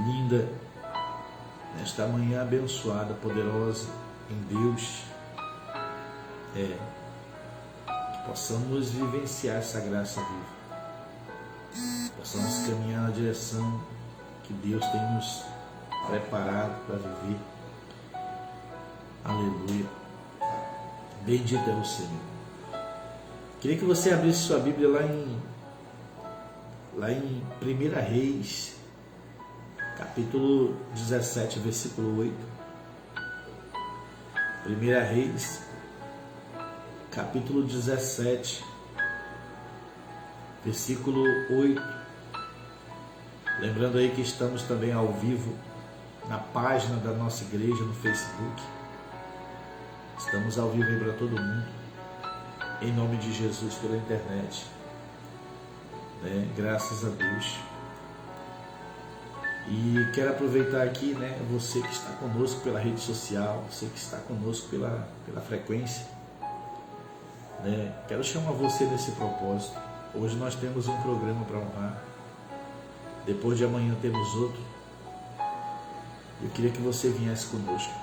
linda, nesta manhã abençoada, poderosa em Deus, que possamos vivenciar essa graça viva, possamos caminhar na direção que Deus tem nos preparado para viver. Aleluia. Bendito é o Senhor. Queria que você abrisse sua Bíblia lá em 1 Reis, capítulo 17, versículo 8. 1 Reis, capítulo 17, versículo 8. Lembrando aí que estamos também ao vivo na página da nossa igreja no Facebook. Estamos ao vivo aí para todo mundo, em nome de Jesus, pela internet, né? Graças a Deus. E quero aproveitar aqui, né, você que está conosco pela rede social, você que está conosco pela frequência, né? Quero chamar você nesse propósito. Hoje nós temos um programa para honrar, depois de amanhã temos outro. Eu queria que você viesse conosco,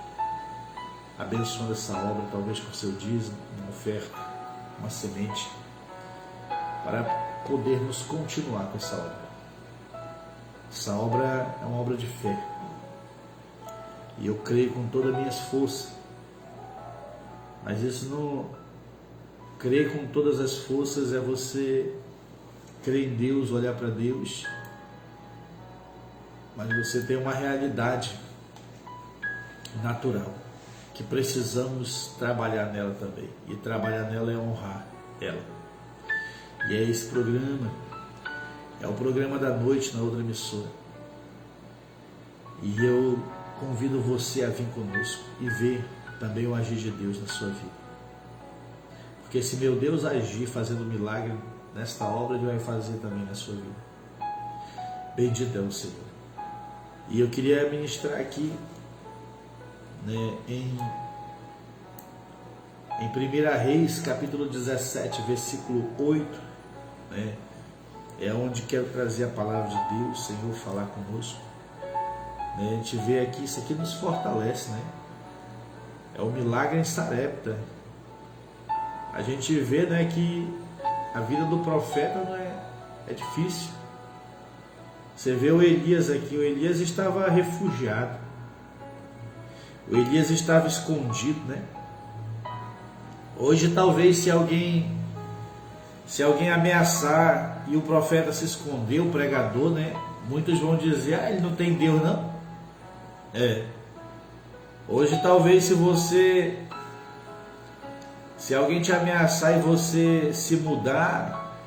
abençoando essa obra, talvez com seu dízimo, uma oferta, uma semente, para podermos continuar com essa obra. Essa obra é uma obra de fé, e eu creio com todas as minhas forças, mas isso não... Crer com todas as forças é você crer em Deus, olhar para Deus, mas você tem uma realidade natural, que precisamos trabalhar nela também, e trabalhar nela é honrar ela. E é esse programa, é o programa da noite na outra emissora, e eu convido você a vir conosco e ver também o agir de Deus na sua vida, porque se meu Deus agir fazendo milagre nesta obra, Ele vai fazer também na sua vida. Bendito é o Senhor. E eu queria ministrar aqui, né, em 1 Reis, capítulo 17, versículo 8, né, é onde quero trazer a palavra de Deus, Senhor, falar conosco. Né, a gente vê aqui, isso aqui nos fortalece, né? É o milagre em Sarepta. A gente vê, né, que a vida do profeta não é difícil. Você vê o Elias aqui, o Elias estava refugiado, o Elias estava escondido, né? Hoje talvez se alguém ameaçar e o profeta se esconder, o pregador, né? Muitos vão dizer, ele não tem Deus não. Hoje talvez se alguém te ameaçar e você se mudar,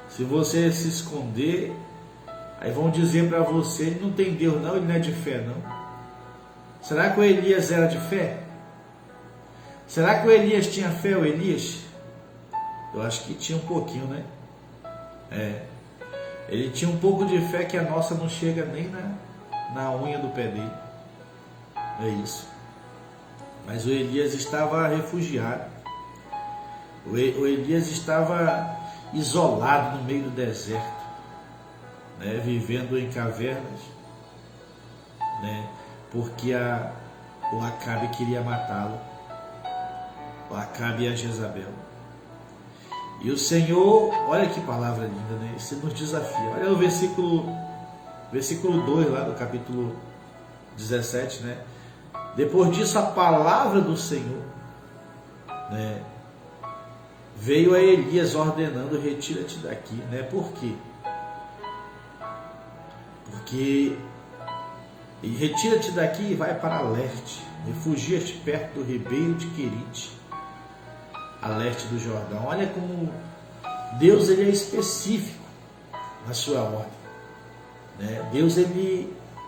se você se esconder, aí vão dizer para você, ele não tem Deus não, ele não é de fé não. Será que o Elias era de fé? Será que o Elias tinha fé, o Elias? Eu acho que tinha um pouquinho, né? Ele tinha um pouco de fé que a nossa não chega nem na unha do pé dele. É isso. Mas o Elias estava refugiado. O Elias estava isolado no meio do deserto, né, vivendo em cavernas, né, porque o Acabe queria matá-lo, o Acabe e a Jezabel. E o Senhor, olha que palavra linda, né? Isso nos desafia. Olha o versículo 2 lá do capítulo 17, né? Depois disso, a palavra do Senhor, né, veio a Elias ordenando, retira-te daqui, né? Por quê? Porque retira-te daqui e vai para leste, refugia-te perto do ribeiro de Querite, a leste do Jordão. Olha como Deus, ele é específico na sua ordem, né? Deus,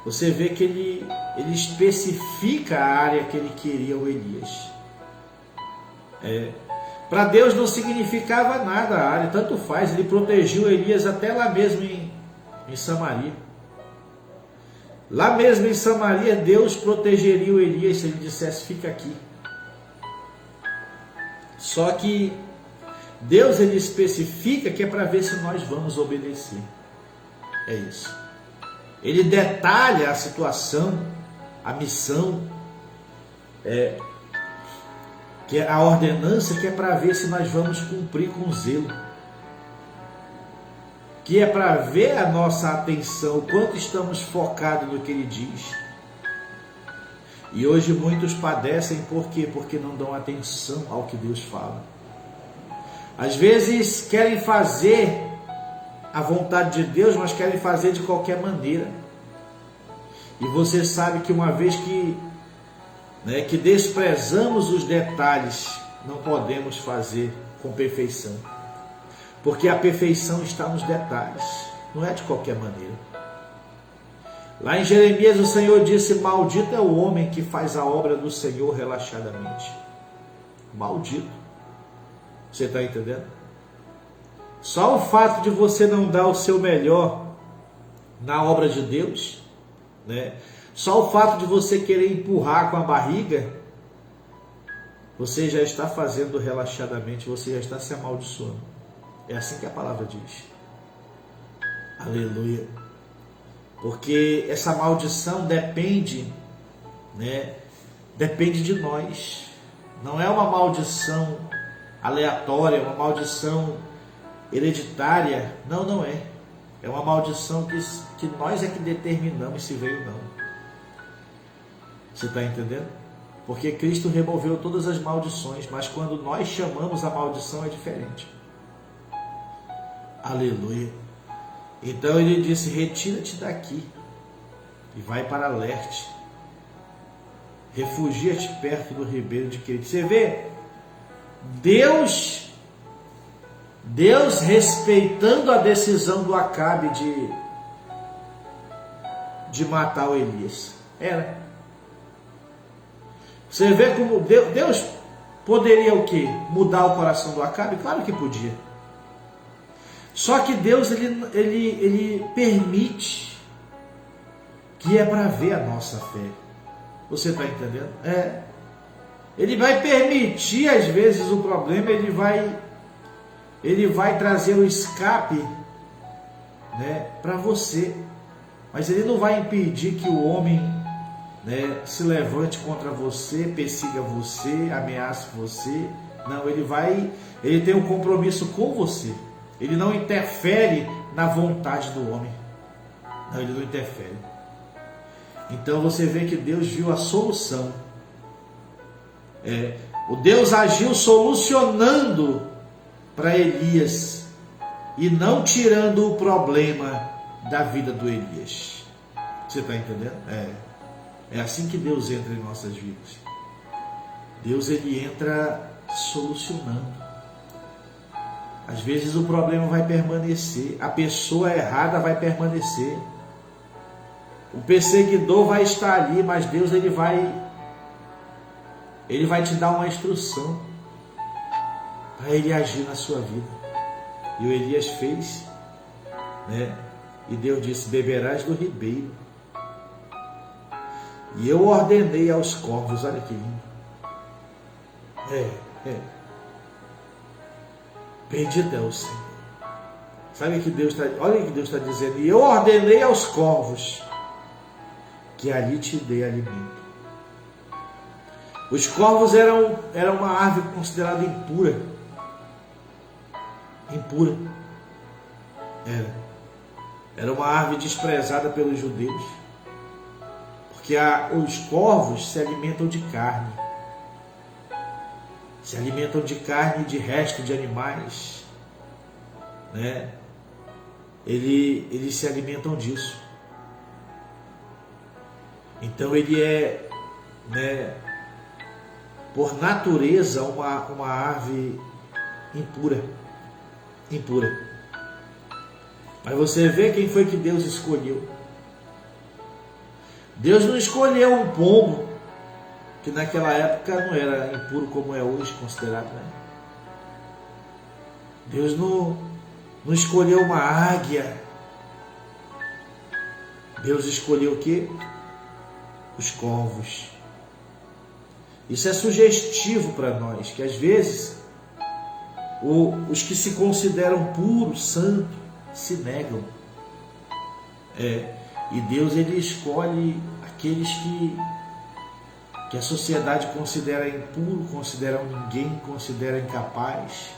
você vê que ele especifica a área que ele queria o Elias. Para Deus não significava nada a área, tanto faz. Ele protegeu Elias até lá mesmo em Samaria. Lá mesmo em Samaria, Deus protegeria o Elias se ele dissesse, fica aqui. Só que Deus, ele especifica que é para ver se nós vamos obedecer. É isso. ele detalha a situação, a missão, que é a ordenança, que é para ver se nós vamos cumprir com zelo, que é para ver a nossa atenção, o quanto estamos focados no que ele diz. E hoje muitos padecem, por quê? Porque não dão atenção ao que Deus fala. Às vezes querem fazer a vontade de Deus, mas querem fazer de qualquer maneira. E você sabe que uma vez que desprezamos os detalhes, não podemos fazer com perfeição. Porque a perfeição está nos detalhes, não é de qualquer maneira. Lá em Jeremias o Senhor disse: maldito é o homem que faz a obra do Senhor relaxadamente. Maldito. Você está entendendo? Só o fato de você não dar o seu melhor na obra de Deus, só o fato de você querer empurrar com a barriga, você já está fazendo relaxadamente, você já está se amaldiçoando. É assim que a palavra diz. Aleluia. Porque essa maldição depende de nós. Não é uma maldição aleatória, uma maldição hereditária. Não é. É uma maldição que nós é que determinamos se veio ou não. Você está entendendo? Porque Cristo removeu todas as maldições, mas quando nós chamamos a maldição é diferente. Aleluia. Então ele disse: retira-te daqui e vai para Lerte. Refugia-te perto do ribeiro de Querite. Você vê? Deus respeitando a decisão do Acabe de matar o Elias. Era. Você vê como Deus poderia o quê? Mudar o coração do Acabe? Claro que podia. Só que Deus ele permite, que é para ver a nossa fé. Você está entendendo? Ele vai permitir às vezes o problema, ele vai trazer o escape, para você. Mas ele não vai impedir que o homem se levante contra você, persiga você, ameace você. Não, ele tem um compromisso com você. Ele não interfere na vontade do homem. Não, ele não interfere. Então você vê que Deus viu a solução. O Deus agiu solucionando para Elias e não tirando o problema da vida do Elias. Você está entendendo? É assim que Deus entra em nossas vidas. Deus ele entra solucionando. Às vezes o problema vai permanecer, a pessoa errada vai permanecer, o perseguidor vai estar ali, mas Deus ele vai te dar uma instrução para ele agir na sua vida. E o Elias fez, e Deus disse: beberás do ribeiro. E eu ordenei aos corvos. Olha que lindo. Bendito é o Senhor. Sabe que Deus está? Olha o que Deus está dizendo. E eu ordenei aos corvos que ali te dê alimento. Os corvos eram uma árvore considerada impura. Impura. Era uma árvore desprezada pelos judeus. Porque os corvos se alimentam de carne. Se alimentam de carne, de resto de animais. Eles se alimentam disso. Então ele é, por natureza, uma ave impura. Impura. Mas você vê quem foi que Deus escolheu. Deus não escolheu um pombo, que naquela época não era impuro como é hoje considerado. Deus não escolheu uma águia. Deus escolheu o quê? Os corvos. Isso é sugestivo para nós, que às vezes os que se consideram puros, santos, se negam. E Deus, ele escolhe aqueles que a sociedade considera impuro, considera ninguém, considera incapaz,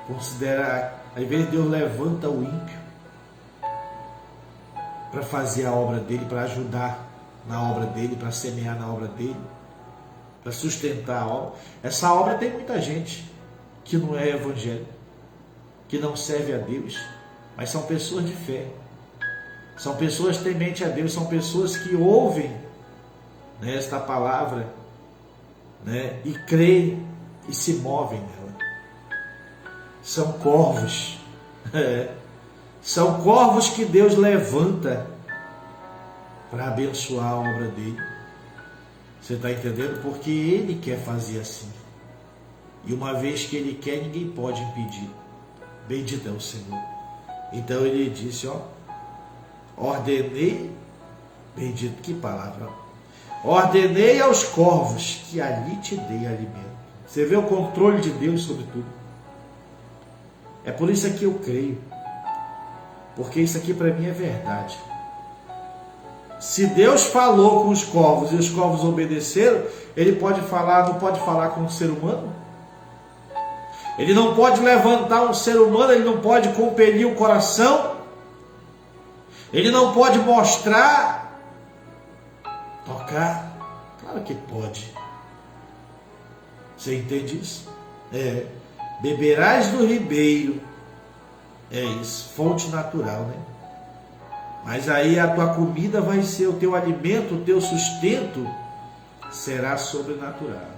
considera, às vezes Deus levanta o ímpio para fazer a obra dele, para ajudar na obra dele, para semear na obra dele, para sustentar a obra. Essa obra tem muita gente que não é evangélico, que não serve a Deus, mas são pessoas de fé, são pessoas tementes a Deus, são pessoas que ouvem, né, esta palavra, né, e creem e se movem nela. São corvos, são corvos que Deus levanta para abençoar a obra dele. Você está entendendo? Porque ele quer fazer assim. E uma vez que ele quer, ninguém pode impedir. Bendito é o Senhor. Então ele disse, ó, ordenei, bendito, que palavra, ordenei aos corvos que ali te dei alimento. Você vê o controle de Deus sobre tudo. É por isso que eu creio. Porque isso aqui para mim é verdade. Se Deus falou com os corvos e os corvos obedeceram, ele pode falar, não pode falar com um ser humano? Ele não pode levantar um ser humano, ele não pode compelir o coração, ele não pode mostrar, tocar. Claro que pode. Você entende isso? Beberás do ribeiro. É isso, fonte natural, né? Mas aí a tua comida vai ser, o teu alimento, o teu sustento será sobrenatural.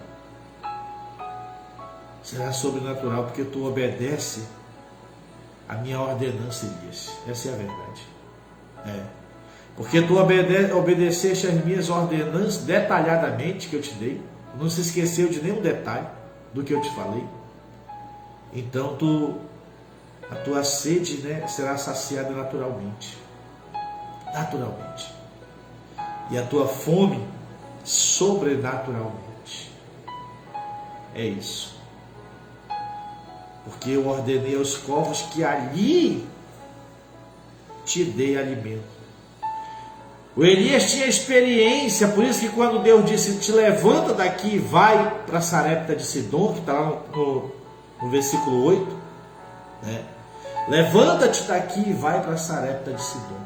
Será sobrenatural porque tu obedece a minha ordenança, Elias. Essa é a verdade. Porque tu obedeceste as minhas ordenanças detalhadamente que eu te dei. Não se esqueceu de nenhum detalhe do que eu te falei. Então a tua sede, né, será saciada naturalmente. Naturalmente. E a tua fome sobrenaturalmente. É isso. Porque eu ordenei aos corvos que ali te dei alimento. O Elias tinha experiência, por isso que quando Deus disse, te levanta daqui e vai para Sarepta de Sidom, que está lá no versículo 8, né? Levanta-te daqui e vai para Sarepta de Sidom,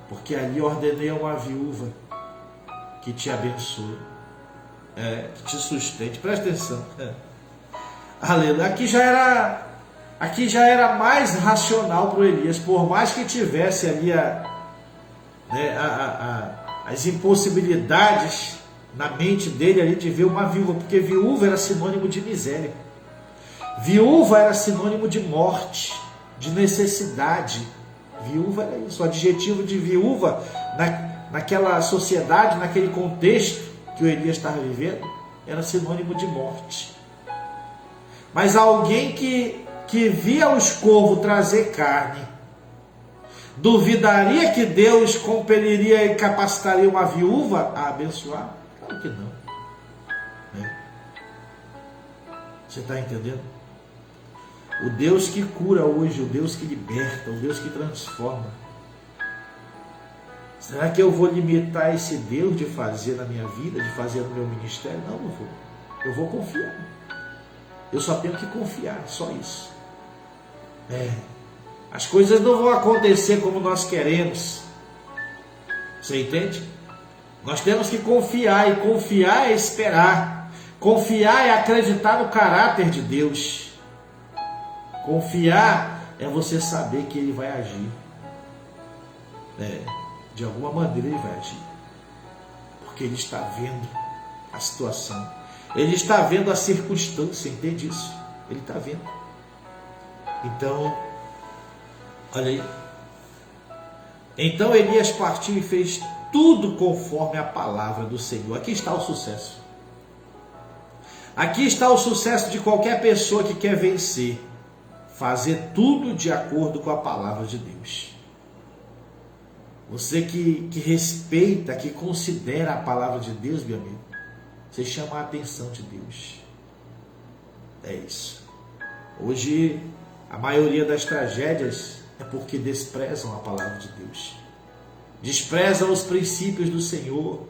porque ali ordenei a uma viúva que te abençoe, que te sustente. Presta atenção. Aleluia. Aqui já era mais racional para o Elias, por mais que tivesse ali as impossibilidades na mente dele ali de ver uma viúva, porque viúva era sinônimo de miséria, viúva era sinônimo de morte, de necessidade. Viúva era isso, o adjetivo de viúva naquela sociedade, naquele contexto que o Elias estava vivendo, era sinônimo de morte. Mas alguém que via os corvos trazer carne, duvidaria que Deus compeliria e capacitaria uma viúva a abençoar? Claro que não. Você está entendendo? O Deus que cura hoje, o Deus que liberta, o Deus que transforma. Será que eu vou limitar esse Deus de fazer na minha vida, de fazer no meu ministério? Não, não vou. Eu vou confiar. Eu só tenho que confiar, só isso. As coisas não vão acontecer como nós queremos. Você entende? Nós temos que confiar, e confiar é esperar. Confiar é acreditar no caráter de Deus. Confiar é você saber que Ele vai agir. De alguma maneira Ele vai agir. Porque Ele está vendo a situação. Ele está vendo a circunstância, entende isso? Ele está vendo. Então, olha aí. Então Elias partiu e fez tudo conforme a palavra do Senhor. Aqui está o sucesso. Aqui está o sucesso de qualquer pessoa que quer vencer. Fazer tudo de acordo com a palavra de Deus. Você que respeita, que considera a palavra de Deus, meu amigo, você chama a atenção de Deus. É isso. Hoje, a maioria das tragédias é porque desprezam a palavra de Deus. desprezam os princípios do Senhor.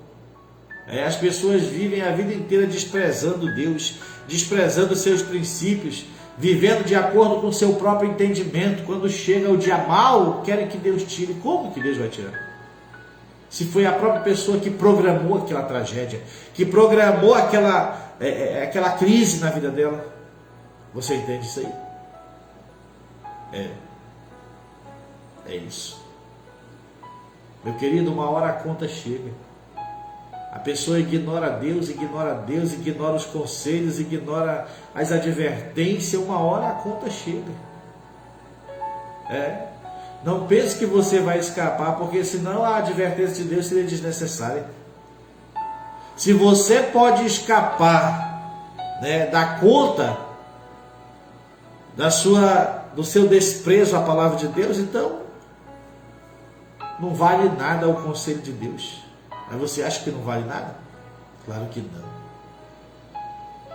As pessoas vivem a vida inteira desprezando Deus, desprezando seus princípios, vivendo de acordo com o seu próprio entendimento. Quando chega o dia mau, querem que Deus tire. Como que Deus vai tirar? Se foi a própria pessoa que programou aquela tragédia, que programou aquela crise na vida dela. Você entende isso aí? É isso. Meu querido, uma hora a conta chega. A pessoa ignora Deus, ignora os conselhos, ignora as advertências. Uma hora a conta chega. Não pense que você vai escapar, porque senão a advertência de Deus seria desnecessária. Se você pode escapar, da conta do seu desprezo à palavra de Deus, então não vale nada o conselho de Deus. Mas você acha que não vale nada? Claro que não.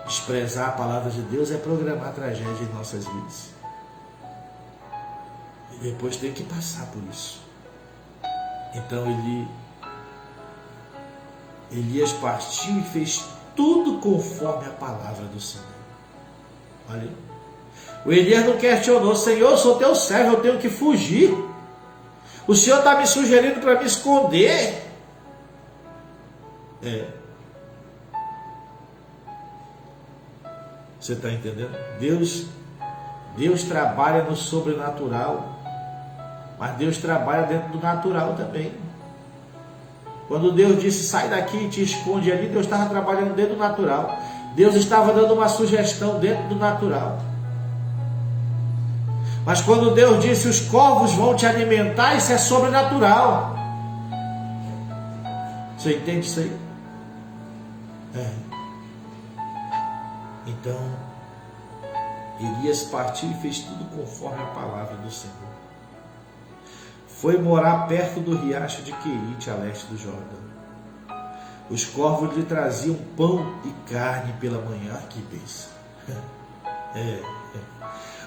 Desprezar a palavra de Deus é programar tragédia em nossas vidas. E depois tem que passar por isso. Então Elias partiu e fez tudo conforme a palavra do Senhor. Olha aí. O Elias não questionou: Senhor, eu sou teu servo, eu tenho que fugir. O Senhor está me sugerindo para me esconder. Você está entendendo? Deus trabalha no sobrenatural, mas Deus trabalha dentro do natural também. Quando Deus disse: sai daqui e te esconde ali, Deus estava trabalhando dentro do natural. Deus estava dando uma sugestão dentro do natural. Mas quando Deus disse: os corvos vão te alimentar, isso é sobrenatural. Você entende isso aí? Então, Elias partiu e fez tudo conforme a palavra do Senhor. Foi morar perto do riacho de Querite, a leste do Jordão. Os corvos lhe traziam pão e carne pela manhã. Que bênção!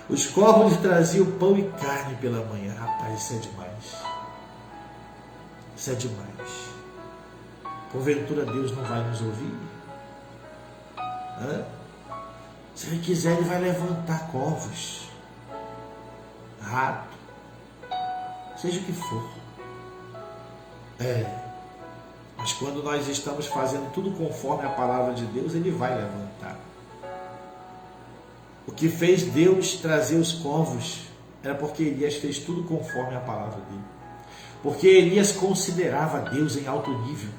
Os corvos lhe traziam pão e carne pela manhã. Rapaz, isso é demais. Isso é demais. Porventura Deus não vai nos ouvir? Se Ele quiser, Ele vai levantar corvos, rato, seja o que for. Mas quando nós estamos fazendo tudo conforme a palavra de Deus, Ele vai levantar. O que fez Deus trazer os corvos era porque Elias fez tudo conforme a palavra dele. Porque Elias considerava Deus em alto nível.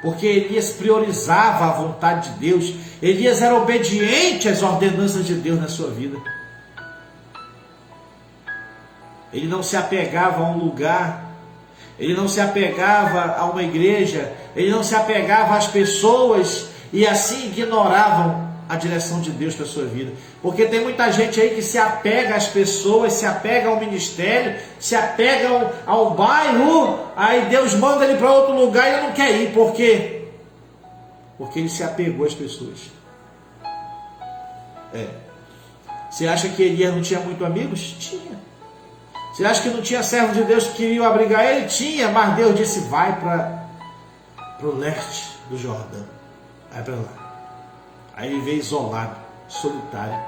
Porque Elias priorizava a vontade de Deus. Elias era obediente às ordenanças de Deus na sua vida. Ele não se apegava a um lugar, ele não se apegava a uma igreja, ele não se apegava às pessoas e assim ignoravam a direção de Deus para a sua vida. Porque tem muita gente aí que se apega às pessoas, se apega ao ministério, se apega ao bairro, aí Deus manda ele para outro lugar e ele não quer ir. Por quê? Porque ele se apegou às pessoas. Você acha que Elias não tinha muitos amigos? Tinha. Você acha que não tinha servo de Deus que queriam abrigar ele? Tinha, mas Deus disse: vai para o leste do Jordão. Vai para lá. Aí ele veio isolado, solitário.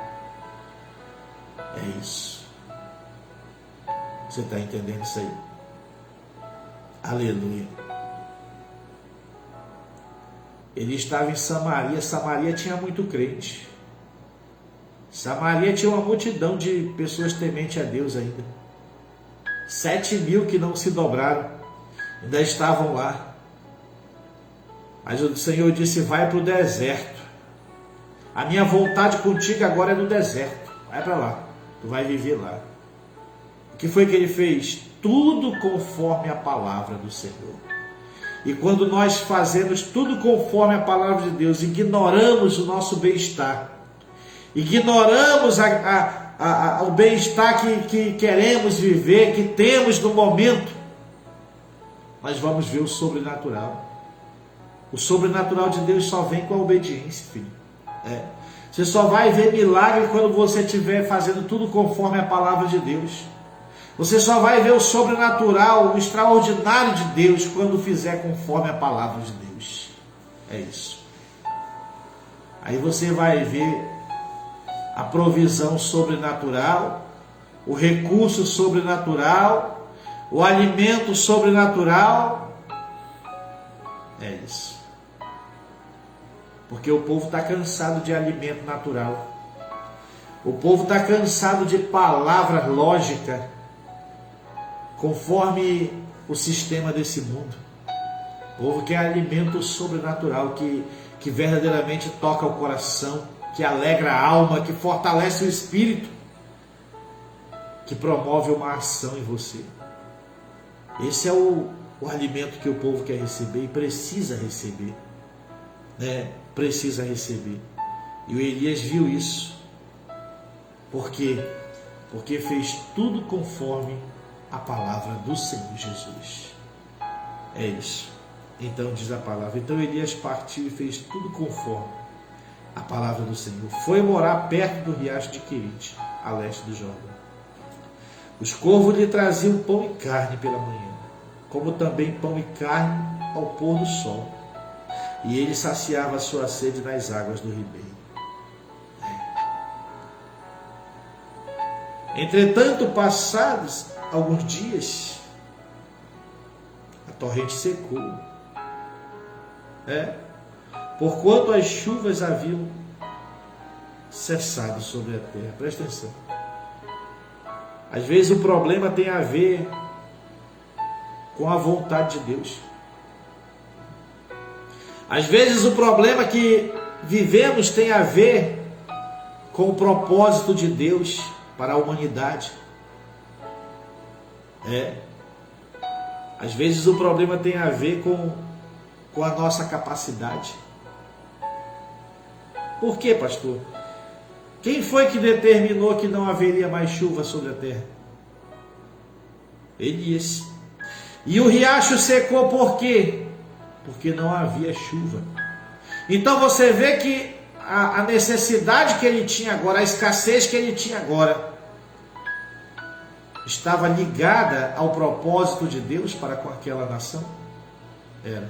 É isso. Você está entendendo isso aí? Aleluia. Ele estava em Samaria. Samaria tinha muito crente. Samaria tinha uma multidão de pessoas tementes a Deus ainda. 7.000 que não se dobraram, ainda estavam lá. Mas o Senhor disse: vai para o deserto. A minha vontade contigo agora é no deserto. Vai para lá, tu vai viver lá. O que foi que ele fez? Tudo conforme a palavra do Senhor. E quando nós fazemos tudo conforme a palavra de Deus, ignoramos o nosso bem-estar, ignoramos o bem-estar que queremos viver, que temos no momento, nós vamos ver o sobrenatural. O sobrenatural de Deus só vem com a obediência, filho. Você só vai ver milagre quando você estiver fazendo tudo conforme a palavra de Deus. Você só vai ver o sobrenatural, o extraordinário de Deus quando fizer conforme a palavra de Deus. É isso. Aí você vai ver a provisão sobrenatural, o recurso sobrenatural, o alimento sobrenatural. É isso. Porque o povo está cansado de alimento natural. O povo está cansado de palavra lógica, conforme o sistema desse mundo. O povo quer alimento sobrenatural, que verdadeiramente toca o coração, que alegra a alma, que fortalece o espírito, que promove uma ação em você. Esse é o alimento que o povo quer receber e precisa receber. Precisa receber. E o Elias viu isso. Por quê? Porque fez tudo conforme a palavra do Senhor Jesus. É isso. Então diz a palavra. Então Elias partiu e fez tudo conforme a palavra do Senhor. Foi morar perto do riacho de Querite, a leste do Jordão. Os corvos lhe traziam pão e carne pela manhã, como também pão e carne ao pôr do sol. E ele saciava a sua sede nas águas do ribeiro. Entretanto, passados alguns dias, a torrente secou. Porquanto as chuvas haviam cessado sobre a terra. Presta atenção. Às vezes o problema tem a ver com a vontade de Deus. Às vezes o problema que vivemos tem a ver com o propósito de Deus para a humanidade. Às vezes o problema tem a ver com a nossa capacidade. Por quê, pastor? Quem foi que determinou que não haveria mais chuva sobre a terra? Elias. E o riacho secou por quê? Porque não havia chuva. Então você vê que a necessidade que ele tinha agora, a escassez que ele tinha agora, estava ligada ao propósito de Deus para com aquela nação? Era.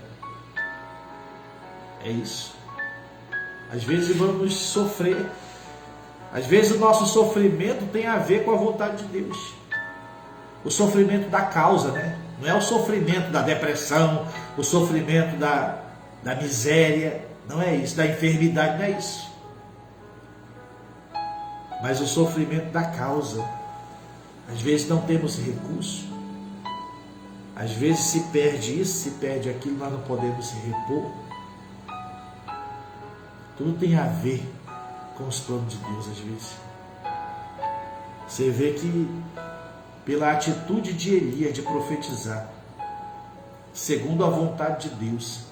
É isso. Às vezes vamos sofrer. Às vezes o nosso sofrimento tem a ver com a vontade de Deus. O sofrimento da causa, né? Não é o sofrimento da depressão, o sofrimento da miséria, não é isso, da enfermidade, não é isso. Mas o sofrimento da causa. Às vezes não temos recurso. Às vezes se perde isso, se perde aquilo, nós não podemos se repor. Tudo tem a ver com os planos de Deus, às vezes. Você vê que pela atitude de Elias de profetizar, segundo a vontade de Deus,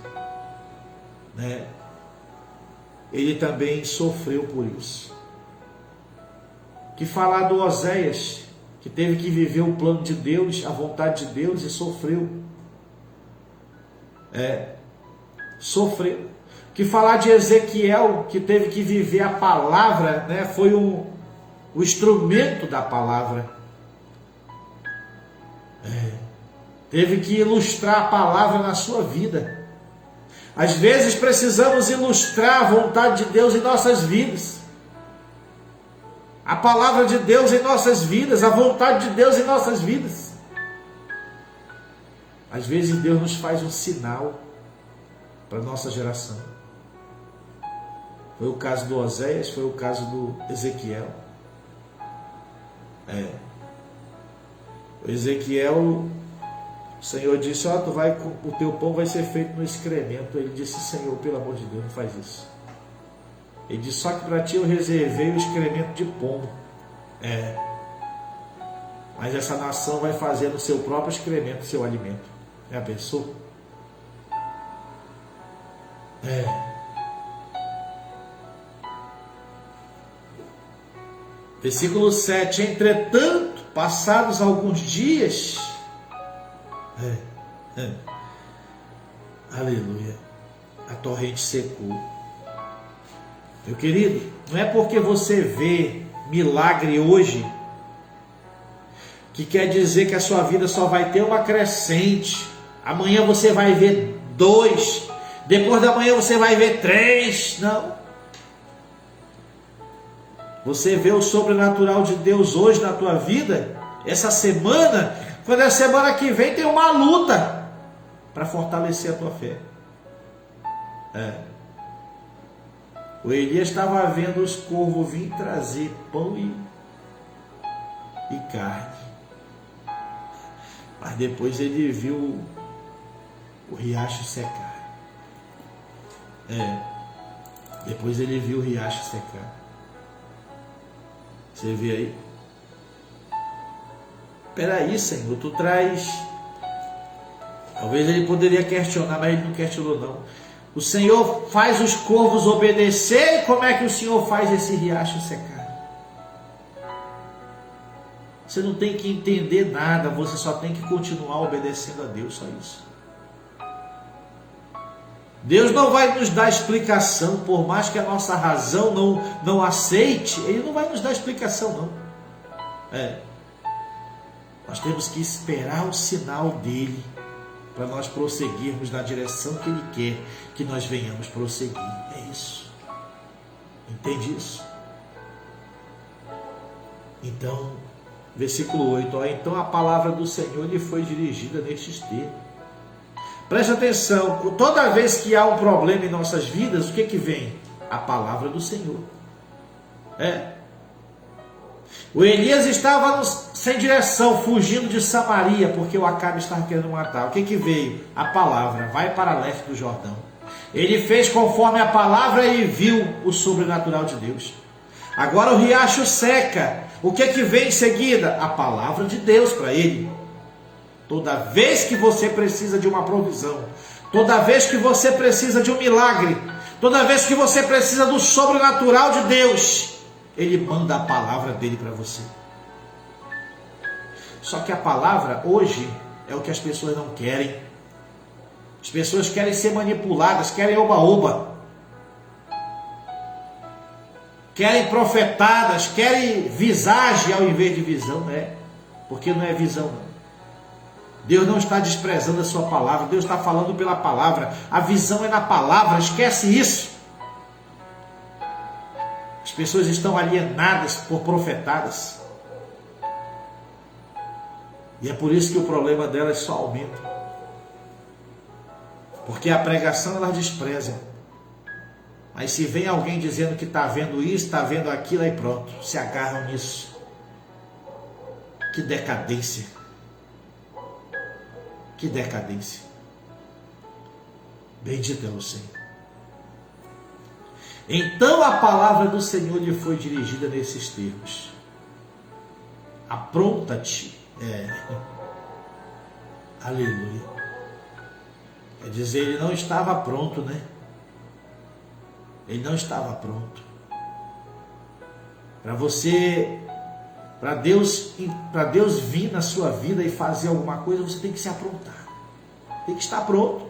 ele também sofreu por isso. Que falar do Oséias, que teve que viver o plano de Deus, a vontade de Deus, e sofreu. Sofreu. Que falar de Ezequiel, que teve que viver a palavra, foi o instrumento da palavra. Teve que ilustrar a palavra na sua vida. Às vezes precisamos ilustrar a vontade de Deus em nossas vidas. A palavra de Deus em nossas vidas, a vontade de Deus em nossas vidas. Às vezes Deus nos faz um sinal para a nossa geração. Foi o caso do Oséias, foi o caso do Ezequiel. O Ezequiel, o Senhor disse, o teu pão vai ser feito no excremento. Ele disse, Senhor, pelo amor de Deus, não faz isso. Ele disse, só que para ti eu reservei o excremento de pombo. Mas essa nação vai fazer no seu próprio excremento seu alimento. Já pensou? Versículo 7. Entretanto, passados alguns dias, aleluia, a torrente secou. Meu querido, não é porque você vê milagre hoje, que quer dizer que a sua vida só vai ter uma crescente. Amanhã você vai ver 2, depois da manhã você vai ver 3. Não. Você vê o sobrenatural de Deus hoje na tua vida, essa semana, quando a semana que vem tem uma luta para fortalecer a tua fé. O Elias estava vendo os corvos vir trazer pão e carne. Mas depois ele viu o riacho secar. Depois ele viu o riacho secar. Você vê aí? Peraí, Senhor, tu traz... Talvez ele poderia questionar, mas ele não questionou não. O Senhor faz os corvos obedecer, e como é que o Senhor faz esse riacho secar? Você não tem que entender nada, você só tem que continuar obedecendo a Deus, só isso. Deus não vai nos dar explicação, por mais que a nossa razão não aceite, Ele não vai nos dar explicação não. Nós temos que esperar o sinal dEle, para nós prosseguirmos na direção que Ele quer que nós venhamos prosseguir. É isso. Entende isso? Então, versículo 8. Então a palavra do Senhor lhe foi dirigida nestes termos. Preste atenção, toda vez que há um problema em nossas vidas, o que vem? A palavra do Senhor. O Elias estava sem direção, fugindo de Samaria, porque o Acabe estava querendo matar. O que veio? A palavra, vai para leste do Jordão. Ele fez conforme a palavra e viu o sobrenatural de Deus. Agora o riacho seca. O que vem em seguida? A palavra de Deus para ele. Toda vez que você precisa de uma provisão, toda vez que você precisa de um milagre, toda vez que você precisa do sobrenatural de Deus, Ele manda a palavra dele para você. Só que a palavra hoje é o que as pessoas não querem. As pessoas querem ser manipuladas, querem oba-oba. Querem profetadas, querem visagem ao invés de visão, porque não é visão não. Deus não está desprezando a sua palavra, Deus está falando pela palavra. A visão é na palavra, esquece isso. As pessoas estão alienadas por profetadas. E é por isso que o problema delas só aumenta. Porque a pregação elas desprezam. Mas se vem alguém dizendo que está vendo isso, está vendo aquilo, aí pronto, se agarram nisso. Que decadência. Que decadência. Bendito é o Senhor. Então a palavra do Senhor lhe foi dirigida nesses termos. Apronta-te. Aleluia. Quer dizer, ele não estava pronto, Ele não estava pronto. Para Deus vir na sua vida e fazer alguma coisa, você tem que se aprontar. Tem que estar pronto.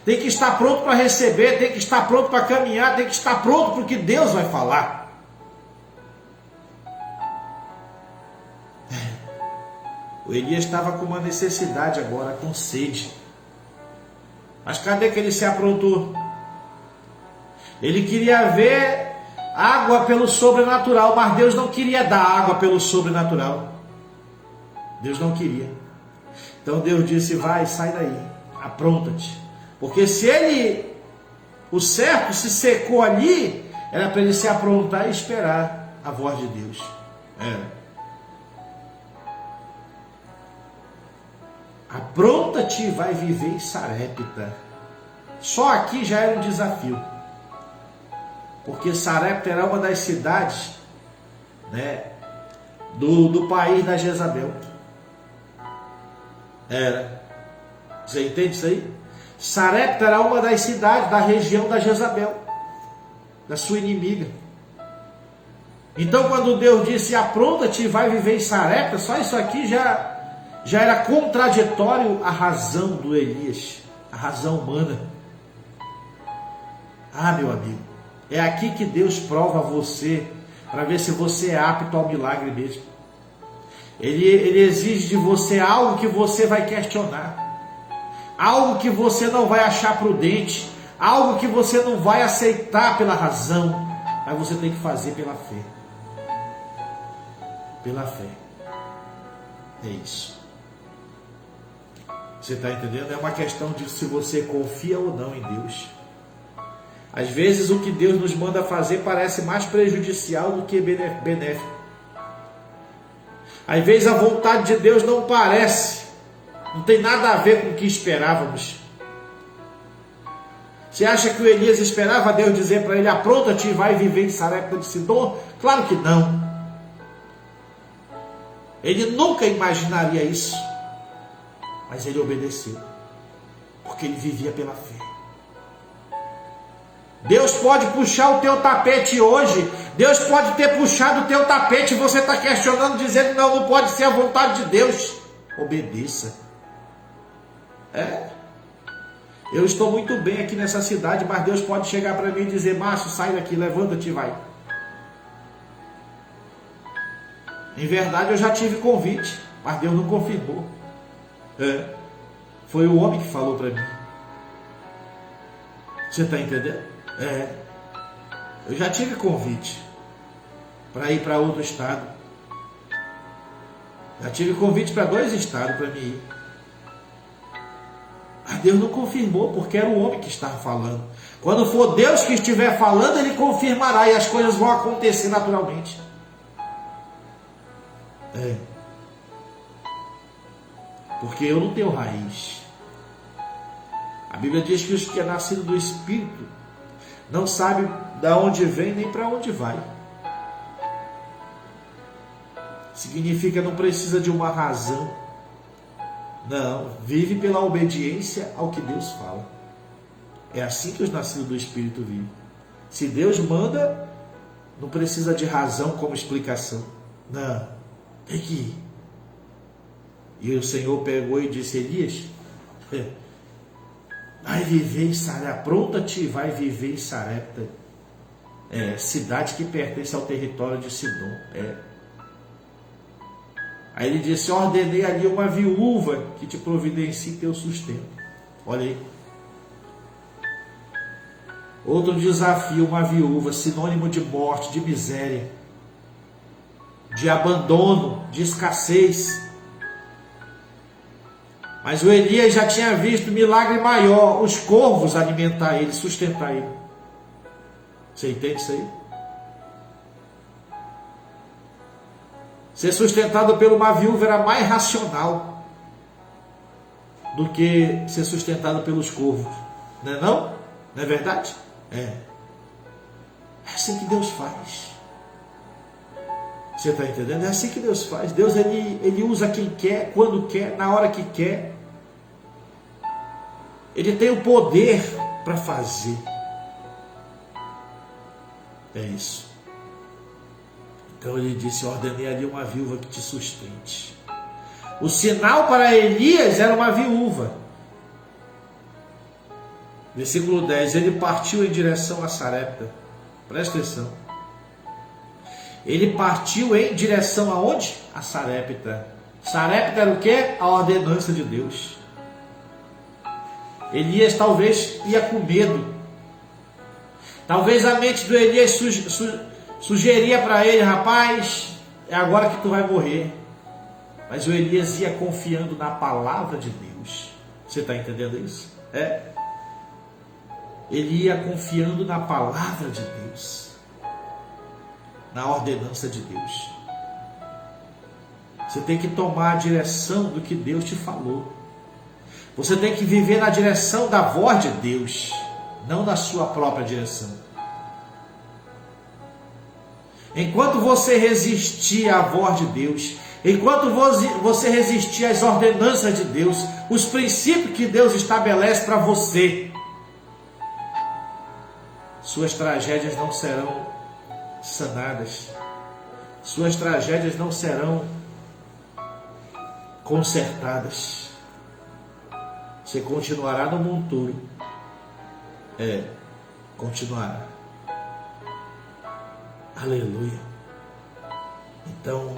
Tem que estar pronto para receber, tem que estar pronto para caminhar, tem que estar pronto para o que Deus vai falar. O Elias estava com uma necessidade agora, com sede. Mas cadê que ele se aprontou? Ele queria ver água pelo sobrenatural, mas Deus não queria dar água pelo sobrenatural. Deus não queria. Então Deus disse, vai, sai daí, apronta-te. Porque se o cerco se secou ali, era para ele se aprontar e esperar a voz de Deus. Apronta-te e vai viver em Sarepta. Só aqui já era um desafio. Porque Sarepta era uma das cidades do país da Jezabel. Era. Você entende isso aí? Sarepta era uma das cidades da região da Jezabel, da sua inimiga. Então quando Deus disse apronta-te e vai viver em Sarepta, só isso aqui já era contraditório à razão do Elias, a razão humana. Meu amigo, é aqui que Deus prova você, para ver se você é apto ao milagre mesmo. Ele exige de você algo que você vai questionar, algo que você não vai achar prudente, algo que você não vai aceitar pela razão, mas você tem que fazer pela fé. Pela fé. É isso. Você está entendendo? É uma questão de se você confia ou não em Deus. Às vezes o que Deus nos manda fazer parece mais prejudicial do que benéfico. Às vezes a vontade de Deus não parece, não tem nada a ver com o que esperávamos. Você acha que o Elias esperava Deus dizer para ele: apronta-te e vai viver em Sarepta de Sidom? Claro que não. Ele nunca imaginaria isso. Mas ele obedeceu, porque ele vivia pela fé. Deus pode puxar o teu tapete hoje. Deus pode ter puxado o teu tapete e você está questionando, dizendo: não pode ser a vontade de Deus. Obedeça. Eu estou muito bem aqui nessa cidade, mas Deus pode chegar para mim e dizer: Márcio, sai daqui, levanta-te e vai. Em verdade eu já tive convite, mas Deus não confirmou. Foi o homem que falou para mim. Você está entendendo? Eu já tive convite para ir para outro estado. Já tive convite para 2 estados para mim ir. Mas Deus não confirmou, porque era o homem que estava falando. Quando for Deus que estiver falando, Ele confirmará e as coisas vão acontecer naturalmente. Porque eu não tenho raiz. A Bíblia diz que os que é nascido do Espírito não sabe de onde vem nem para onde vai. Significa não precisa de uma razão. Não, vive pela obediência ao que Deus fala. É assim que os nascidos do Espírito vivem. Se Deus manda, não precisa de razão como explicação. Não, tem que ir. E o Senhor pegou e disse: Elias, vai viver em Sarepta, apronta-te e vai viver em Sarepta, cidade que pertence ao território de Sidom. Aí ele disse: ordenei ali uma viúva que te providencie teu sustento. Olha aí. Outro desafio: uma viúva, sinônimo de morte, de miséria, de abandono, de escassez. Mas o Elias já tinha visto milagre maior: os corvos alimentar ele, sustentar ele. Você entende isso aí? Ser sustentado por uma viúva era mais racional do que ser sustentado pelos corvos. Não é não? Não é verdade? É assim que Deus faz. Você está entendendo? É assim que Deus faz. Deus ele usa quem quer, quando quer, na hora que quer. Ele tem o poder para fazer. É isso. Então ele disse: ordenei ali uma viúva que te sustente. O sinal para Elias era uma viúva. Versículo 10. Ele partiu em direção a Sarepta. Presta atenção. Ele partiu em direção aonde? A Sarepta. Sarepta era o quê? A ordenança de Deus. Elias talvez ia com medo. Talvez a mente do Elias sugeria para ele: rapaz, é agora que tu vai morrer. Mas o Elias ia confiando na palavra de Deus. Você está entendendo isso? Ele ia confiando na palavra de Deus, na ordenança de Deus. Você tem que tomar a direção do que Deus te falou. Você tem que viver na direção da voz de Deus, não na sua própria direção. Enquanto você resistir à voz de Deus, enquanto você resistir às ordenanças de Deus, os princípios que Deus estabelece para você, suas tragédias não serão sanadas, suas tragédias não serão consertadas. Você continuará no monturo. Continuará. Aleluia. Então,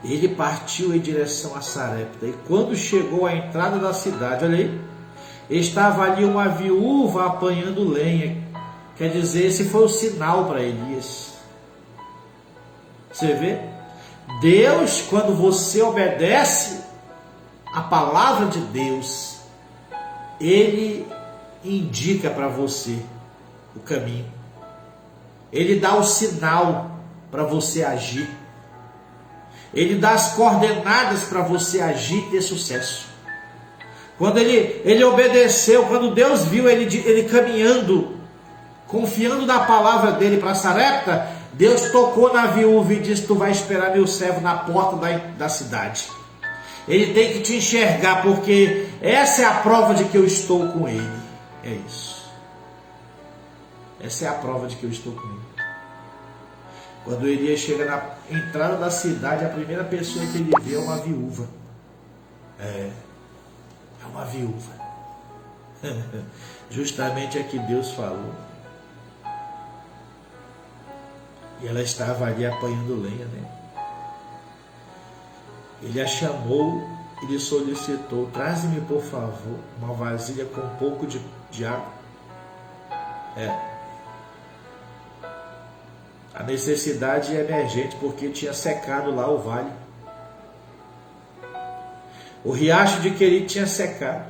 Ele partiu em direção a Sarepta, e quando chegou à entrada da cidade, olha aí, estava ali uma viúva apanhando lenha. Quer dizer, esse foi o sinal para Elias. Você vê? Deus, quando você obedece a palavra de Deus, Ele indica para você o caminho. Ele dá o sinal para você agir. Ele dá as coordenadas para você agir e ter sucesso. Quando ele obedeceu, quando Deus viu ele caminhando, confiando na palavra dele para Sarepta, Deus tocou na viúva e disse: tu vai esperar meu servo na porta da cidade. Ele tem que te enxergar, porque essa é a prova de que eu estou com ele. É isso. Essa é a prova de que eu estou com ele. Quando Elias chega na entrada da cidade, a primeira pessoa que ele vê é uma viúva. É uma viúva. Justamente é que Deus falou. E ela estava ali apanhando lenha, né? Ele a chamou e lhe solicitou: traze-me, por favor, uma vasilha com um pouco de água. A necessidade é emergente, porque tinha secado lá o vale. O riacho de Querite tinha secado.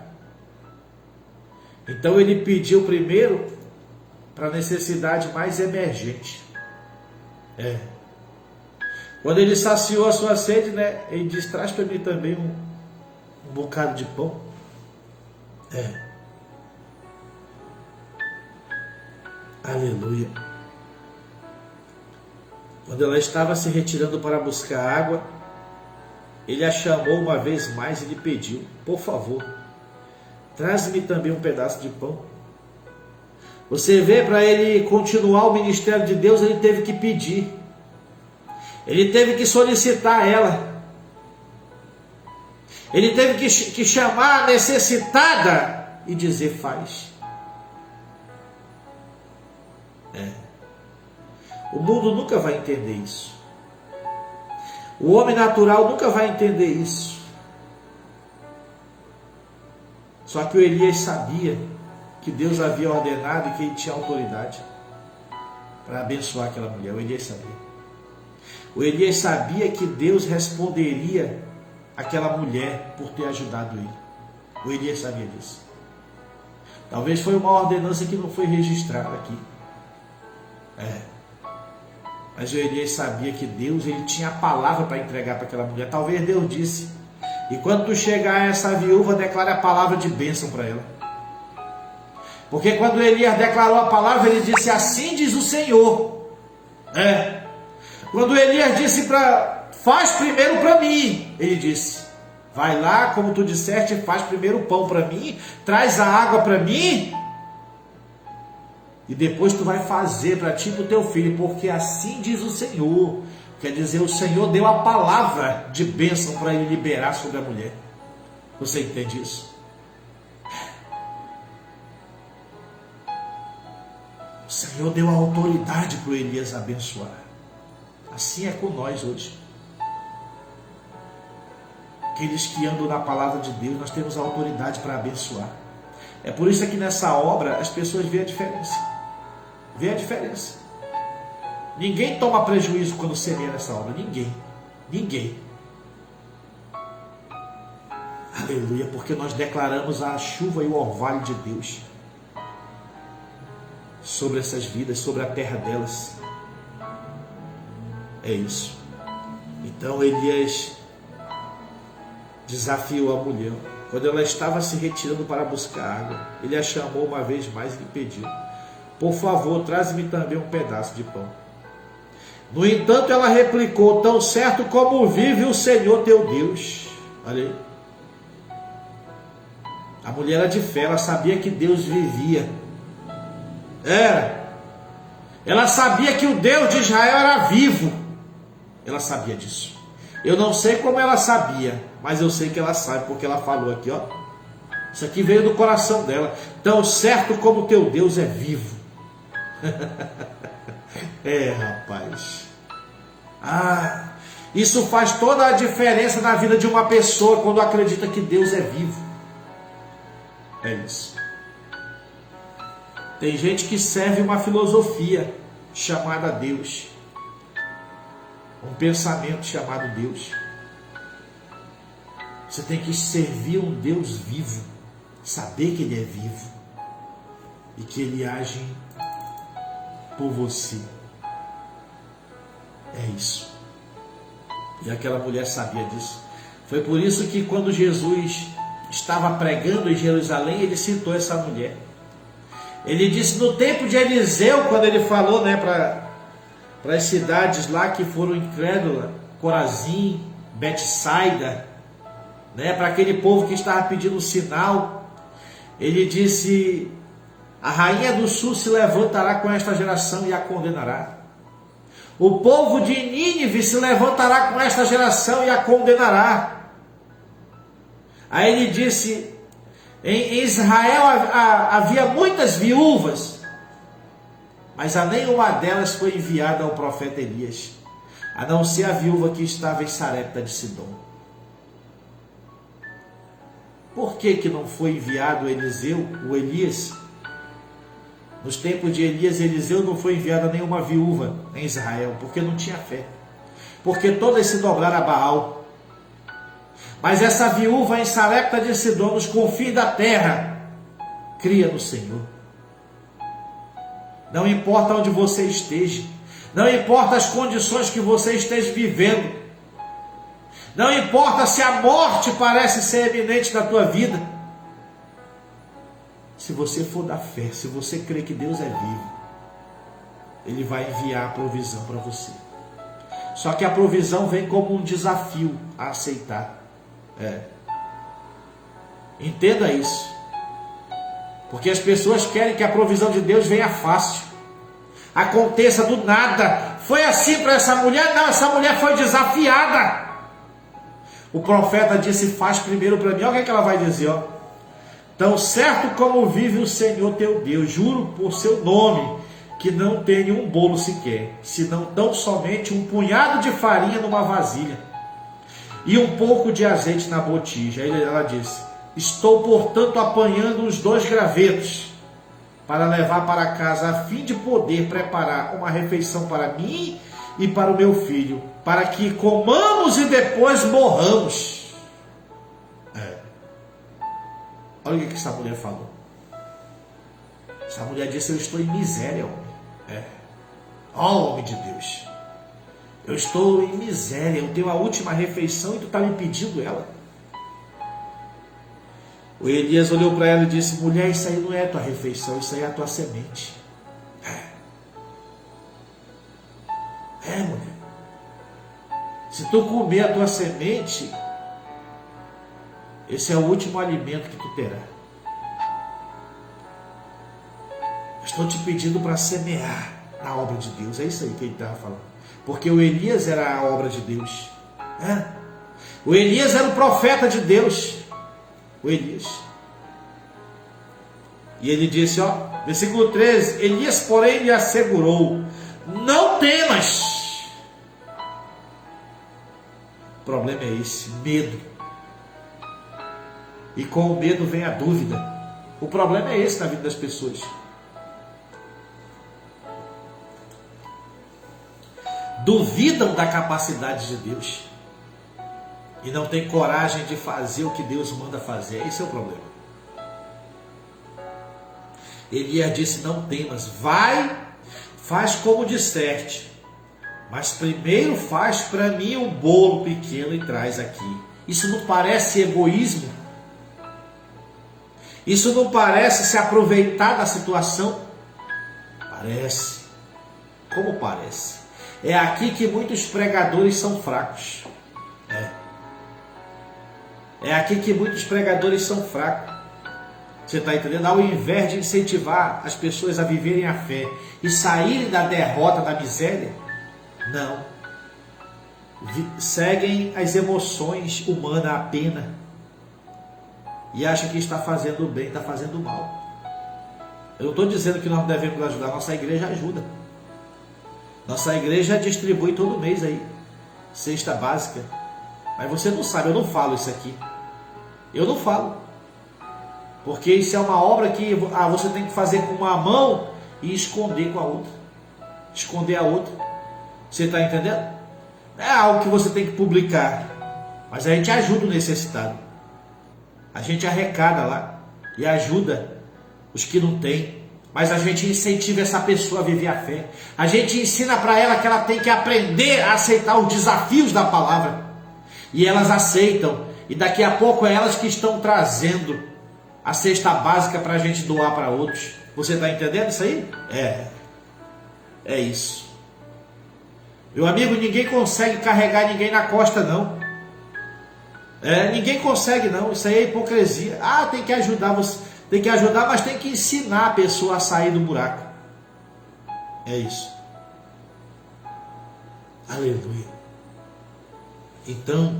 Então ele pediu primeiro para a necessidade mais emergente. Quando ele saciou a sua sede, né, ele disse: traz para mim também um bocado de pão. Aleluia. Quando ela estava se retirando para buscar água, ele a chamou uma vez mais e lhe pediu: por favor, traz-me também um pedaço de pão. Você vê, para ele continuar o ministério de Deus, ele teve que pedir. Ele teve que solicitar ela. Ele teve que chamar a necessitada e dizer: faz. O mundo nunca vai entender isso. O homem natural nunca vai entender isso. Só que o Elias sabia que Deus havia ordenado e que ele tinha autoridade para abençoar aquela mulher. O Elias sabia. O Elias sabia que Deus responderia àquela mulher por ter ajudado ele. O Elias sabia disso. Talvez foi uma ordenança que não foi registrada aqui. Mas o Elias sabia que Deus, ele tinha a palavra para entregar para aquela mulher. Talvez Deus disse: e quando tu chegar a essa viúva, declare a palavra de bênção para ela. Porque quando Elias declarou a palavra, ele disse: assim diz o Senhor. Quando Elias disse faz primeiro para mim, ele disse: vai lá, como tu disseste, faz primeiro o pão para mim, traz a água para mim, e depois tu vai fazer para ti e para o teu filho, porque assim diz o Senhor. Quer dizer, o Senhor deu a palavra de bênção para ele liberar sobre a mulher. Você entende isso? O Senhor deu a autoridade para o Elias abençoar. Assim é com nós hoje. Aqueles que andam na palavra de Deus, nós temos a autoridade para abençoar. É por isso que nessa obra as pessoas veem a diferença. Vê a diferença. Ninguém toma prejuízo quando semeia nessa obra. Ninguém. Aleluia, porque nós declaramos a chuva e o orvalho de Deus sobre essas vidas, sobre a terra delas. É isso. Então Elias desafiou a mulher. Quando ela estava se retirando para buscar água, ele a chamou uma vez mais e lhe pediu: por favor, traz-me também um pedaço de pão. No entanto, ela replicou: tão certo como vive o Senhor teu Deus. Olha aí. A mulher era de fé, ela sabia que Deus vivia. Ela sabia que o Deus de Israel era vivo. Ela sabia disso. Eu não sei como ela sabia, mas eu sei que ela sabe, porque ela falou aqui, ó. Isso aqui veio do coração dela. Tão certo como teu Deus é vivo. Rapaz. Isso faz toda a diferença na vida de uma pessoa quando acredita que Deus é vivo. É isso. Tem gente que serve uma filosofia chamada Deus, um pensamento chamado Deus. Você tem que servir um Deus vivo, saber que Ele é vivo e que Ele age por você. É isso. E aquela mulher sabia disso. Foi por isso que quando Jesus estava pregando em Jerusalém, ele citou essa mulher. Ele disse no tempo de Eliseu, quando ele falou, para as cidades lá que foram incrédulas, Corazim, Betsaida, para aquele povo que estava pedindo um sinal, ele disse: a rainha do sul se levantará com esta geração e a condenará. O povo de Nínive se levantará com esta geração e a condenará. Aí ele disse: em Israel havia muitas viúvas, mas a nenhuma delas foi enviada ao profeta Elias, a não ser a viúva que estava em Sarepta de Sidom. Por que não foi enviado Eliseu, o Elias? Nos tempos de Elias, Eliseu não foi enviado a nenhuma viúva em Israel, porque não tinha fé. Porque todas se dobraram a Baal. Mas essa viúva em Sarepta de Sidom, nos confins da terra, cria no Senhor. Não importa onde você esteja, não importa as condições que você esteja vivendo, não importa se a morte parece ser iminente na tua vida. Se você for da fé, se você crer que Deus é vivo, Ele vai enviar a provisão para você. Só que a provisão vem como um desafio a aceitar. Entenda isso. Porque as pessoas querem que a provisão de Deus venha fácil, aconteça do nada. Foi assim para essa mulher? Não, essa mulher foi desafiada. O profeta disse: faz primeiro para mim. Olha o que ela vai dizer, tão certo como vive o Senhor teu Deus, juro por seu nome, que não tenho um bolo sequer, senão tão somente um punhado de farinha numa vasilha e um pouco de azeite na botija. Aí ela disse: estou, portanto, apanhando os 2 gravetos para levar para casa, a fim de poder preparar uma refeição para mim e para o meu filho, para que comamos e depois morramos. Olha o que essa mulher falou. Essa mulher disse: eu estou em miséria, homem. Homem de Deus. Eu estou em miséria, eu tenho a última refeição e tu está me pedindo ela. O Elias olhou para ela e disse: mulher, isso aí não é a tua refeição, isso aí é a tua semente. Mulher. Se tu comer a tua semente, esse é o último alimento que tu terá. Eu estou te pedindo para semear na obra de Deus. É isso aí que ele estava falando. Porque o Elias era a obra de Deus. O Elias era o profeta de Deus. O Elias. E ele disse, versículo 13: Elias, porém, lhe assegurou: não temas. O problema é esse, medo. E com o medo vem a dúvida. O problema é esse na vida das pessoas. Duvidam da capacidade de Deus e não tem coragem de fazer o que Deus manda fazer. Esse é o problema. Elias disse: não temas, vai, faz como disseste, mas primeiro faz para mim um bolo pequeno e traz aqui. Isso não parece egoísmo? Isso não parece se aproveitar da situação? Parece. Como parece? É aqui que muitos pregadores são fracos. É aqui que muitos pregadores são fracos. Você está entendendo? Ao invés de incentivar as pessoas a viverem a fé e saírem da derrota, da miséria, não. Seguem as emoções humanas, a pena. E acha que está fazendo bem, está fazendo mal. Eu não estou dizendo que nós devemos ajudar, nossa igreja ajuda. Nossa igreja distribui todo mês aí. cesta básica. Mas você não sabe, eu não falo isso aqui. Eu não falo. Porque isso é uma obra que você tem que fazer com uma mão e esconder com a outra. Esconder a outra. Você está entendendo? Não é algo que você tem que publicar. Mas a gente ajuda o necessitado. A gente arrecada lá e ajuda os que não têm. Mas a gente incentiva essa pessoa a viver a fé. A gente ensina para ela que ela tem que aprender a aceitar os desafios da palavra. E elas aceitam. E daqui a pouco é elas que estão trazendo a cesta básica para a gente doar para outros. Você está entendendo isso aí? É isso. Meu amigo, ninguém consegue carregar ninguém na costa, não. Ninguém consegue, não. Isso aí é hipocrisia. Tem que ajudar você. Tem que ajudar, mas tem que ensinar a pessoa a sair do buraco. É isso. Aleluia. Então,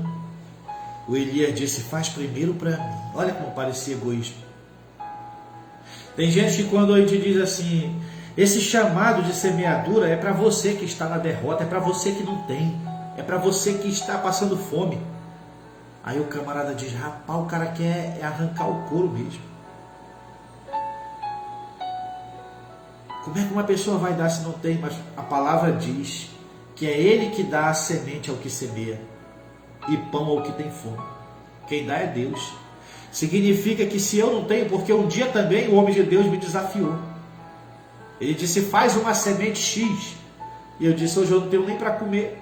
o Elias disse, faz primeiro para mim. Olha como parecia egoísmo. Tem gente que quando a gente diz assim, esse chamado de semeadura é para você que está na derrota, é para você que não tem, é para você que está passando fome. Aí o camarada diz, rapaz, o cara quer arrancar o couro mesmo. Como é que uma pessoa vai dar se não tem? Mas a palavra diz que é Ele que dá a semente ao que semeia e pão ao que tem fome. Quem dá é Deus. Significa que se eu não tenho, porque um dia também o homem de Deus me desafiou. Ele disse, faz uma semente X. E eu disse, hoje eu não tenho nem para comer.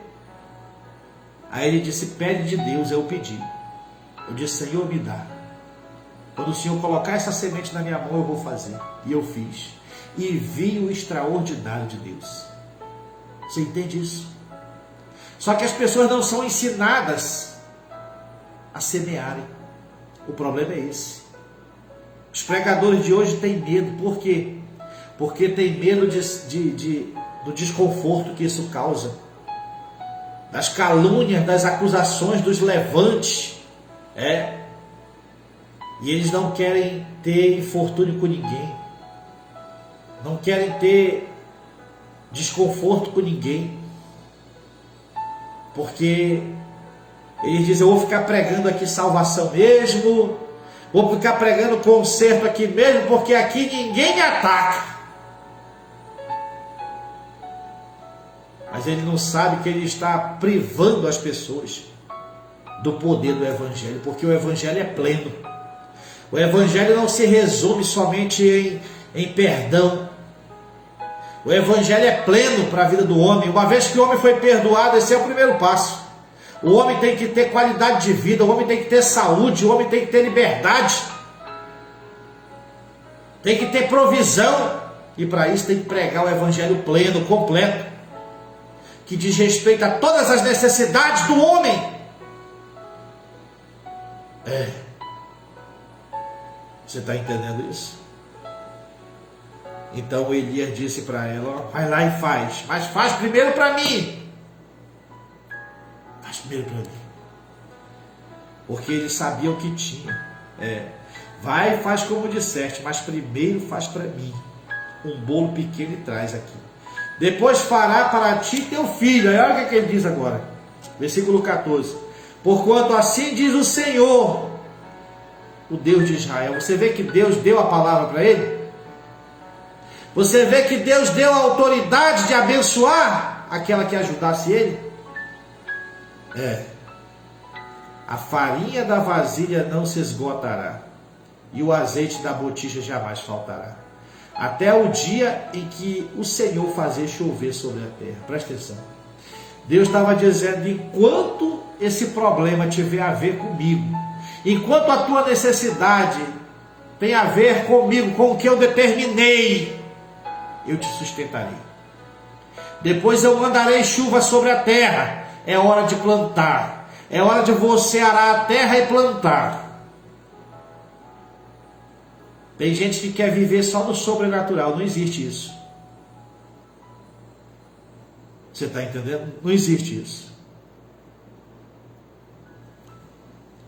Aí ele disse, pede de Deus. Eu pedi. Eu disse, Senhor, me dá. Quando o Senhor colocar essa semente na minha mão, eu vou fazer. E eu fiz. E vi o extraordinário de Deus. Você entende isso? Só que as pessoas não são ensinadas a semearem. O problema é esse. Os pregadores de hoje têm medo. Por quê? Porque tem medo do desconforto que isso causa. Das calúnias, das acusações, dos levantes. E eles não querem ter infortúnio com ninguém. Não querem ter desconforto com ninguém. Porque eles dizem, eu vou ficar pregando aqui salvação mesmo, vou ficar pregando conserto aqui mesmo, porque aqui ninguém me ataca. Mas ele não sabe que ele está privando as pessoas do poder do Evangelho, porque o Evangelho é pleno. O Evangelho não se resume somente em perdão. O Evangelho é pleno para a vida do homem. Uma vez que o homem foi perdoado, esse é o primeiro passo. O homem tem que ter qualidade de vida, o homem tem que ter saúde, o homem tem que ter liberdade. Tem que ter provisão. E para isso tem que pregar o Evangelho pleno, completo, que diz respeito a todas as necessidades do homem. Você está entendendo isso? Então Elias disse para ela, vai lá e faz, mas faz primeiro para mim. Faz primeiro para mim. Porque ele sabia o que tinha. Vai e faz como disseste, mas primeiro faz para mim. Um bolo pequeno e traz aqui. Depois fará para ti teu filho. Aí olha o que ele diz agora. Versículo 14. Porquanto assim diz o Senhor, o Deus de Israel. Você vê que Deus deu a palavra para ele? Você vê que Deus deu a autoridade de abençoar aquela que ajudasse ele? A farinha da vasilha não se esgotará, e o azeite da botija jamais faltará, até o dia em que o Senhor fazer chover sobre a terra. Presta atenção. Deus estava dizendo, enquanto esse problema tiver a ver comigo, enquanto a tua necessidade tem a ver comigo, com o que eu determinei, eu te sustentarei. Depois eu mandarei chuva sobre a terra. É hora de plantar. É hora de você arar a terra e plantar. Tem gente que quer viver só no sobrenatural. Não existe isso. Você está entendendo? Não existe isso.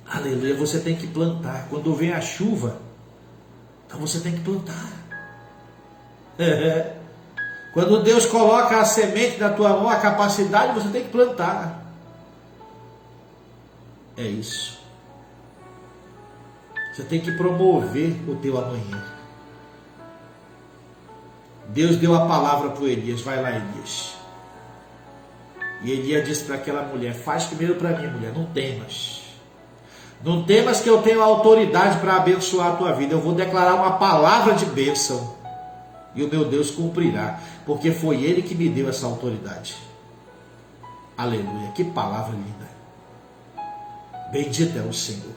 Aleluia. Você tem que plantar. Quando vem a chuva, então você tem que plantar. Quando Deus coloca a semente na tua mão, a capacidade, você tem que plantar. É isso. Você tem que promover o teu amanhã. Deus deu a palavra para o Elias. Vai lá, Elias. E Elias disse para aquela mulher: faz primeiro para mim, mulher, não temas. Não temas que eu tenho autoridade para abençoar a tua vida. Eu vou declarar uma palavra de bênção. E o meu Deus cumprirá. Porque foi Ele que me deu essa autoridade. Aleluia. Que palavra linda. Bendito é o Senhor.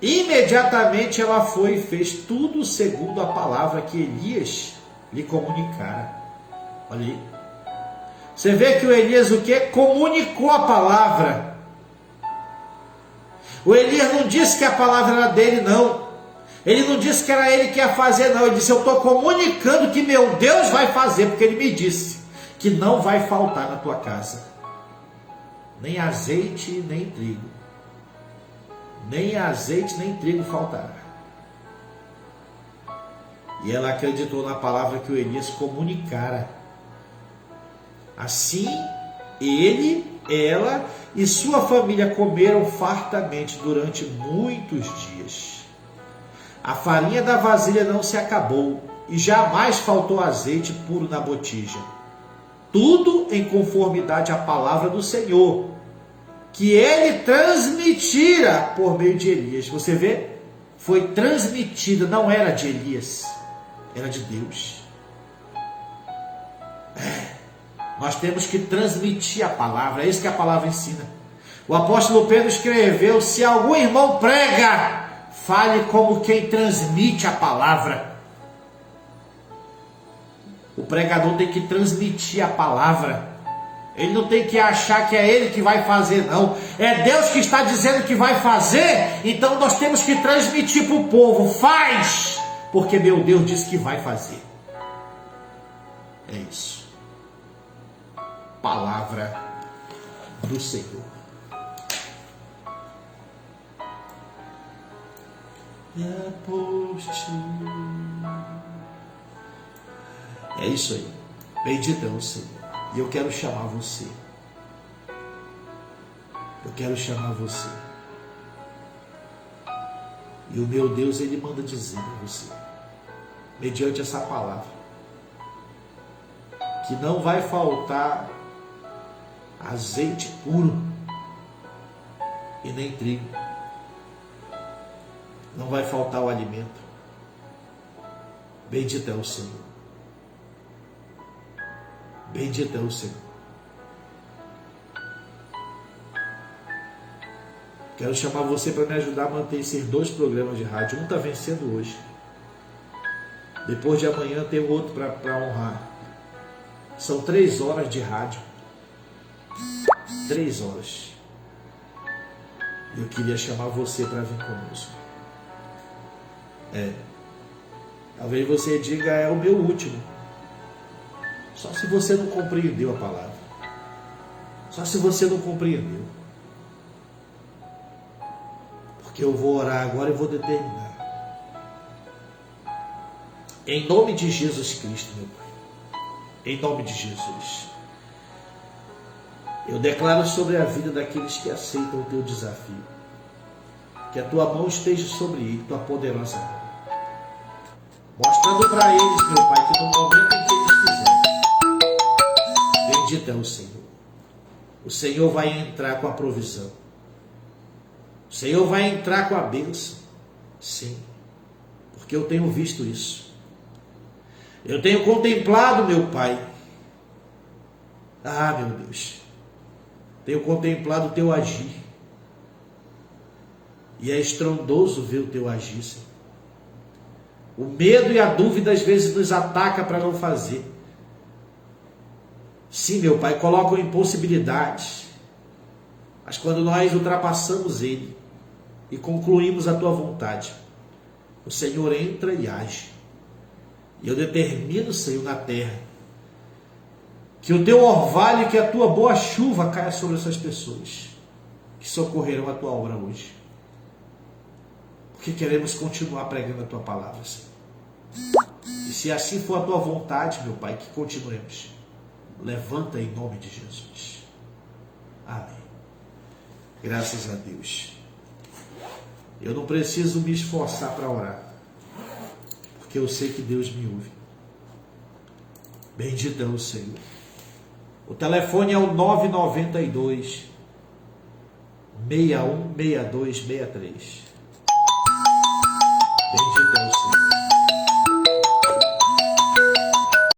Imediatamente ela foi e fez tudo segundo a palavra que Elias lhe comunicara. Olha aí. Você vê que o Elias o quê? Comunicou a palavra. O Elias não disse que a palavra era dele, não. Ele não disse que era ele que ia fazer, não. Ele disse: eu estou comunicando que meu Deus vai fazer, porque ele me disse que não vai faltar na tua casa nem azeite, nem trigo. Nem azeite, nem trigo faltará. E ela acreditou na palavra que o Elias comunicara. Assim, ele, ela e sua família comeram fartamente durante muitos dias. A farinha da vasilha não se acabou e jamais faltou azeite puro na botija. Tudo em conformidade à palavra do Senhor, que ele transmitira por meio de Elias. Você vê? Foi transmitida, não era de Elias, era de Deus. Nós temos que transmitir a palavra, é isso que a palavra ensina. O apóstolo Pedro escreveu: se algum irmão prega, fale como quem transmite a palavra. O pregador tem que transmitir a palavra. Ele não tem que achar que é ele que vai fazer, não. É Deus que está dizendo que vai fazer. Então nós temos que transmitir para o povo: faz, porque meu Deus disse que vai fazer. É isso. Palavra do Senhor. É por ti. É isso aí. Bendito é o Senhor. E eu quero chamar você. Eu quero chamar você. E o meu Deus, Ele manda dizer a você, mediante essa palavra, que não vai faltar azeite puro e nem trigo. Não vai faltar o alimento. Bendito é o Senhor. Bendito é o Senhor. Quero chamar você para me ajudar a manter esses 2 programas de rádio. Um está vencendo hoje. Depois de amanhã tem outro para honrar. São 3 horas de rádio. 3 horas. Eu queria chamar você para vir conosco. Talvez você diga: é o meu último. Só se você não compreendeu a palavra. Só se você não compreendeu. Porque eu vou orar agora e vou determinar. Em nome de Jesus Cristo, meu Pai. Em nome de Jesus. Eu declaro sobre a vida daqueles que aceitam o teu desafio. Que a tua mão esteja sobre ele, tua poderosa mão. Mostrando para eles, meu Pai, que no momento em que eles fizerem, bendito é o Senhor. O Senhor vai entrar com a provisão. O Senhor vai entrar com a bênção. Sim, porque eu tenho visto isso. Eu tenho contemplado, meu Pai. Ah, meu Deus. Tenho contemplado o teu agir. E é estrondoso ver o teu agir, Senhor. O medo e a dúvida às vezes nos ataca para não fazer. Sim, meu Pai, colocam impossibilidades. Mas quando nós ultrapassamos ele e concluímos a tua vontade, o Senhor entra e age. E eu determino, Senhor, na terra, que o teu orvalho e que a tua boa chuva caia sobre essas pessoas que socorreram a tua obra hoje. Porque queremos continuar pregando a tua palavra, Senhor. E se assim for a tua vontade, meu Pai, que continuemos. Levanta em nome de Jesus. Amém. Graças a Deus. Eu não preciso me esforçar para orar, porque eu sei que Deus me ouve. Bendito é o Senhor. O telefone é o 992 616263.